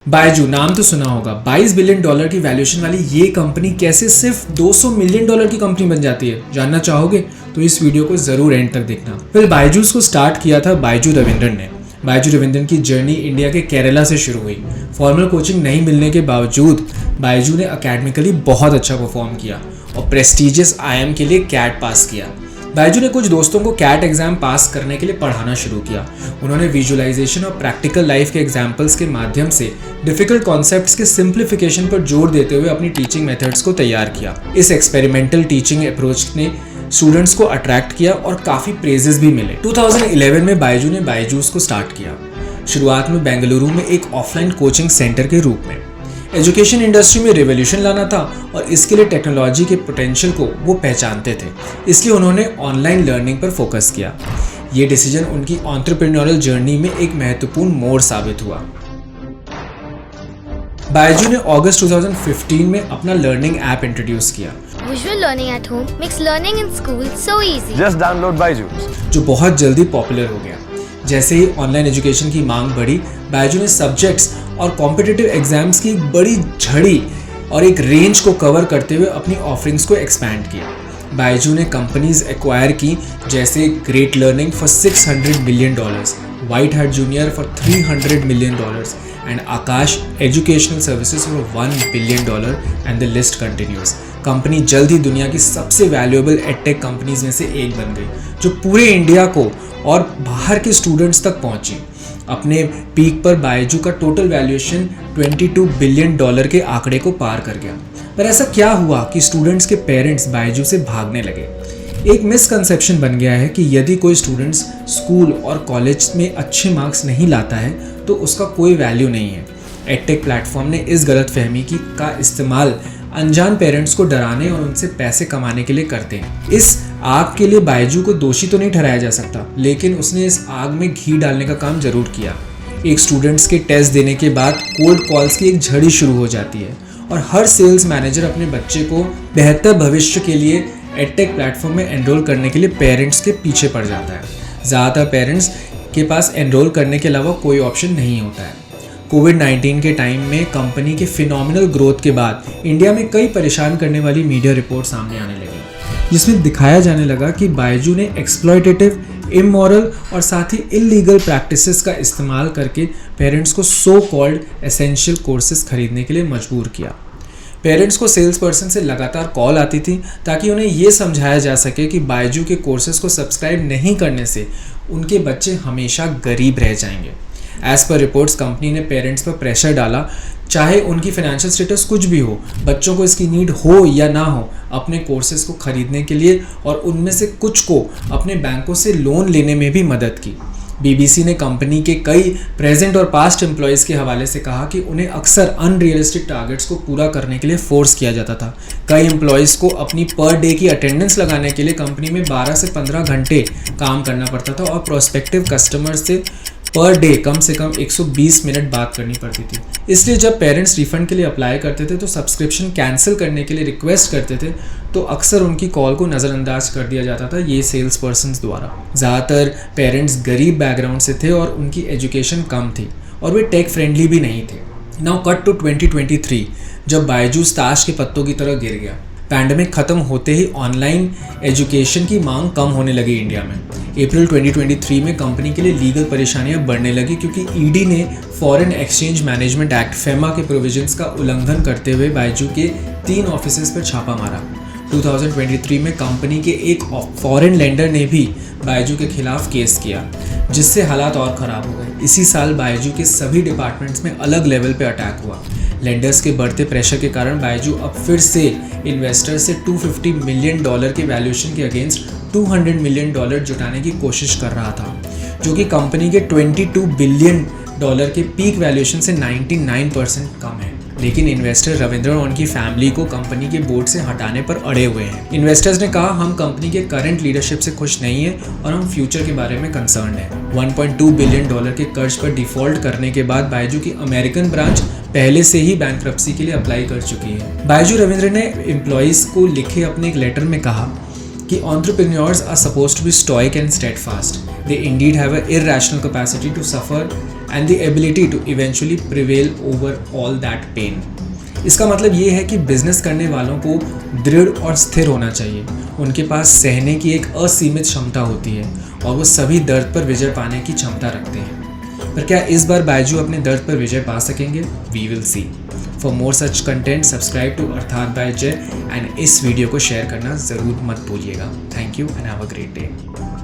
बायजू नाम तो सुना होगा। 22 बिलियन डॉलर की वैल्यूएशन वाली ये कंपनी कैसे सिर्फ 200 मिलियन डॉलर की कंपनी बन जाती है, जानना चाहोगे तो इस वीडियो को जरूर एंड तक देखना। फिर बायजूस को स्टार्ट किया था बायजू रविंद्रन ने। बायजू रविंद्रन की जर्नी इंडिया के केरला से शुरू हुई। फॉर्मल कोचिंग नहीं मिलने के बावजूद बायजू ने अकेडमिकली बहुत अच्छा परफॉर्म किया और प्रेस्टिजियस IIM के लिए कैट पास किया। बायजू ने कुछ दोस्तों को कैट एग्जाम पास करने के लिए पढ़ाना शुरू किया। उन्होंने विजुअलाइजेशन और प्रैक्टिकल लाइफ के एग्जाम्पल्स के माध्यम से डिफिकल्ट कॉन्सेप्ट्स के सिंप्लीफिकेशन पर जोर देते हुए अपनी टीचिंग मेथड्स को तैयार किया। इस एक्सपेरिमेंटल टीचिंग अप्रोच ने स्टूडेंट्स को अट्रैक्ट किया और काफ़ी प्रेजेस भी मिले। 2011 में बायजू ने बायजूस को स्टार्ट किया। शुरुआत में बेंगलुरु में एक ऑफलाइन कोचिंग सेंटर के रूप में। एजुकेशन इंडस्ट्री में रेवोल्यूशन लाना था और इसके लिए टेक्नोलॉजी के पोटेंशियल को वो पहचानते थे, इसलिए उन्होंने ऑनलाइन लर्निंग पर फोकस किया। ये डिसीजन उनकी एंटरप्रेन्योरियल जर्नी में एक महत्वपूर्ण मोड़ साबित हुआ। बायजू ने अगस्त 2015 में अपना लर्निंग ऐप इंट्रोड्यूस किया। Visual learning at home makes learning in school so easy. Just download Byju's, जो बहुत जल्दी पॉपुलर हो गया। जैसे ही ऑनलाइन एजुकेशन की मांग बढ़ी, बायजू ने सब्जेक्ट्स और कॉम्पिटिटिव एग्जाम्स की एक बड़ी झड़ी और एक रेंज को कवर करते हुए अपनी ऑफरिंग्स को एक्सपैंड किया। बायजू ने कंपनीज एक्वायर की जैसे great learning for $600 million, white hat junior for $300 million and Akash educational services for $1 billion and the list continues. Company जल्द ही दुनिया की सबसे वैल्यूएबल एडटेक कंपनीज में से एक बन गई, जो पूरे इंडिया को और बाहर के स्टूडेंट्स तक पहुंची। अपने पीक पर बायजू का टोटल वैल्यूएशन $22 बिलियन के आंकड़े को पार कर गया। पर ऐसा क्या हुआ कि स्टूडेंट्स के पेरेंट्स बायजू से भागने लगे? एक मिसकंसेप्शन बन गया है कि यदि कोई स्टूडेंट्स स्कूल और कॉलेज में अच्छे मार्क्स नहीं लाता है तो उसका कोई वैल्यू नहीं है। एडटेक प्लेटफॉर्म ने इस गलतफहमी का इस्तेमाल अनजान पेरेंट्स को डराने और उनसे पैसे कमाने के लिए करते हैं। इस आग के लिए बायजू को दोषी तो नहीं ठहराया जा सकता, लेकिन उसने इस आग में घी डालने का काम जरूर किया। एक स्टूडेंट्स के टेस्ट देने के बाद कोल्ड कॉल्स की एक झड़ी शुरू हो जाती है और हर सेल्स मैनेजर अपने बच्चे को बेहतर भविष्य के लिए एडटेक प्लेटफॉर्म में एनरोल करने के लिए पेरेंट्स के पीछे पड़ जाता है। ज़्यादातर पेरेंट्स के पास एनरोल करने के अलावा कोई ऑप्शन नहीं होता है। कोविड-19 के टाइम में कंपनी के फिनोमिनल ग्रोथ के बाद इंडिया में कई परेशान करने वाली मीडिया रिपोर्ट सामने आने लगी, जिसमें दिखाया जाने लगा कि बायजू ने एक्सप्लॉयटेटिव, इमोरल और साथ ही इलीगल प्रैक्टिसेस का इस्तेमाल करके पेरेंट्स को सो कॉल्ड एसेंशियल कोर्सेज खरीदने के लिए मजबूर किया। पेरेंट्स को सेल्स पर्सन से लगातार कॉल आती थी ताकि उन्हें ये समझाया जा सके कि बायजू के कोर्सेज को सब्सक्राइब नहीं करने से उनके बच्चे हमेशा गरीब रह जाएंगे। एज पर रिपोर्ट्स कंपनी ने पेरेंट्स पर प्रेशर डाला, चाहे उनकी फाइनेंशियल स्टेटस कुछ भी हो, बच्चों को इसकी नीड हो या ना हो, अपने कोर्सेज को खरीदने के लिए और उनमें से कुछ को अपने बैंकों से लोन लेने में भी मदद की। BBC ने कंपनी के कई प्रेजेंट और पास्ट एम्प्लॉयज़ के हवाले से कहा कि उन्हें अक्सर अनरियलिस्टिक टारगेट्स को पूरा करने के लिए फोर्स किया जाता था। कई एम्प्लॉयज़ को अपनी पर डे की अटेंडेंस लगाने के लिए कंपनी में 12 से 15 घंटे काम करना पड़ता था और प्रोस्पेक्टिव कस्टमर्स से पर डे कम से कम 120 मिनट बात करनी पड़ती थी। इसलिए जब पेरेंट्स रिफंड के लिए अप्लाई करते थे तो सब्सक्रिप्शन कैंसिल करने के लिए रिक्वेस्ट करते थे तो अक्सर उनकी कॉल को नज़रअंदाज कर दिया जाता था ये सेल्स पर्सन्स द्वारा। ज़्यादातर पेरेंट्स गरीब बैकग्राउंड से थे और उनकी एजुकेशन कम थी और वे टेक फ्रेंडली भी नहीं थे। नाउ कट टू 2023, जब बायजूस ताश के पत्तों की तरह गिर गया। पैंडेमिक खत्म होते ही ऑनलाइन एजुकेशन की मांग कम होने लगी इंडिया में। अप्रैल 2023 में कंपनी के लिए लीगल परेशानियां बढ़ने लगी क्योंकि ED ने foreign exchange management act FEMA के प्रोविजंस का उल्लंघन करते हुए बायजू के 3 ऑफिसेज पर छापा मारा। 2023 में कंपनी के एक फॉरेन लेंडर ने भी बायजू के खिलाफ केस किया, जिससे हालात और ख़राब हो गए। इसी साल बायजू के सभी डिपार्टमेंट्स में अलग लेवल पे अटैक हुआ। लेंडर्स के बढ़ते प्रेशर के कारण बायजू अब फिर से इन्वेस्टर से $250 मिलियन के वैल्यूएशन के अगेंस्ट $200 मिलियन जुटाने की कोशिश कर रहा था, जो कि कंपनी के $22 बिलियन के पीक वैल्यूएशन से 99% कम है। लेकिन इन्वेस्टर रविंद्रन और उनकी फैमिली को कंपनी के बोर्ड से हटाने पर अड़े हुए हैं। इन्वेस्टर्स ने कहा, हम कंपनी के करंट लीडरशिप से खुश नहीं हैं और हम फ्यूचर के बारे में कंसर्न हैं। $1.2 बिलियन के कर्ज पर डिफॉल्ट करने के बाद बायजू की अमेरिकन ब्रांच पहले से ही बैंक्रप्सी के लिए अप्लाई कर चुकी है। बायजू रविंद्रन ने एम्प्लॉयज़ को लिखे अपने एक लेटर में कहा कि entrepreneurs are supposed to be stoic and steadfast. They indeed have an irrational capacity to suffer and the ability to eventually prevail over all that pain. इसका मतलब ये है कि बिजनेस करने वालों को दृढ़ और स्थिर होना चाहिए। उनके पास सहने की एक असीमित क्षमता होती है और वो सभी दर्द पर विजय पाने की क्षमता रखते हैं। पर क्या इस बार बायजू अपने दर्द पर विजय पा सकेंगे? We will see. For more such content subscribe to Arthat by Jay and इस वीडियो को शेयर करना ज़रूर मत भूलिएगा। Thank you and have a great day.